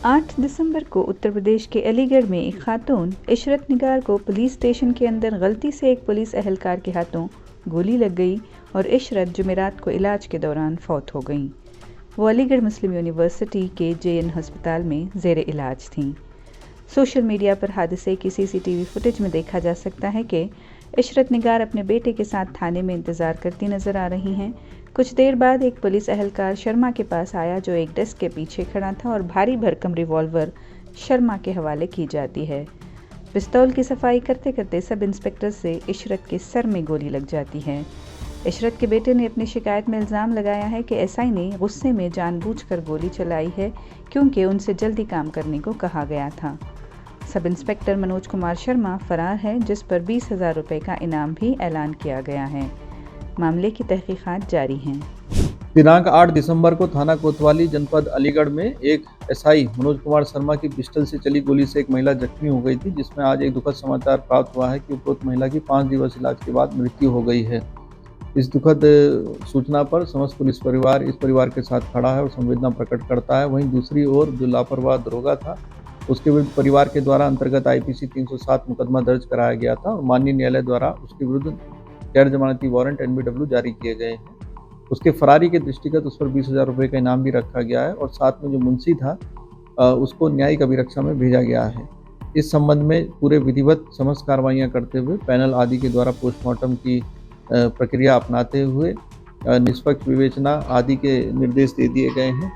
8 दिसंबर को उत्तर प्रदेश के अलीगढ़ में एक खातून इशरत निगार को पुलिस स्टेशन के अंदर गलती से एक पुलिस एहलकार के हाथों गोली लग गई और इशरत जुमेरात को इलाज के दौरान फौत हो गईं। वो अलीगढ़ मुस्लिम यूनिवर्सिटी के JN अस्पताल में ज़ेर इलाज थीं। सोशल मीडिया पर हादसे की CCTV फुटेज में देखा जा सकता है कि इशरत निगार अपने बेटे के साथ थाने में इंतज़ार करती नज़र आ रही हैं। कुछ देर बाद एक पुलिस एहलकार शर्मा के पास आया जो एक डेस्क के पीछे खड़ा था और भारी भरकम रिवॉल्वर शर्मा के हवाले की जाती है। पिस्तौल की सफाई करते करते सब इंस्पेक्टर से इशरत के सर में गोली लग जाती है। इशरत के बेटे ने अपनी शिकायत में इल्ज़ाम लगाया है कि SI ने गुस्से में जानबूझकर गोली चलाई है क्योंकि उनसे जल्दी काम करने को कहा गया था। सब इंस्पेक्टर मनोज कुमार शर्मा फरार है, जिस पर 20,000 रुपये का इनाम भी ऐलान किया गया है। मामले की तहकीकात जारी हैं। दिनांक 8 दिसंबर को थाना कोतवाली जनपद अलीगढ़ में एक SI मनोज कुमार शर्मा की पिस्टल से चली गोली से एक महिला जख्मी हो गई थी, जिसमें आज एक दुखद समाचार प्राप्त हुआ है कि उपरोक्त महिला की 5 दिवस इलाज के बाद मृत्यु हो गई है। इस दुखद सूचना पर समस्त पुलिस परिवार इस परिवार के साथ खड़ा है और संवेदना प्रकट करता है। वहीं दूसरी ओर जो लापरवाह दरोगा था, उसके विरुद्ध परिवार के द्वारा अंतर्गत IPC 307 मुकदमा दर्ज कराया गया था और माननीय न्यायालय द्वारा उसके विरुद्ध गैर जमानती वारंट NBW जारी किए गए हैं। उसके फरारी के दृष्टिगत उस पर 20,000 रुपये का इनाम भी रखा गया है और साथ में जो मुंशी था उसको न्यायिक अभिरक्षा में भेजा गया है। इस संबंध में पूरे विधिवत समस्त कार्रवाइयाँ करते हुए पैनल आदि के द्वारा पोस्टमार्टम की प्रक्रिया अपनाते हुए निष्पक्ष विवेचना आदि के निर्देश दे दिए गए हैं।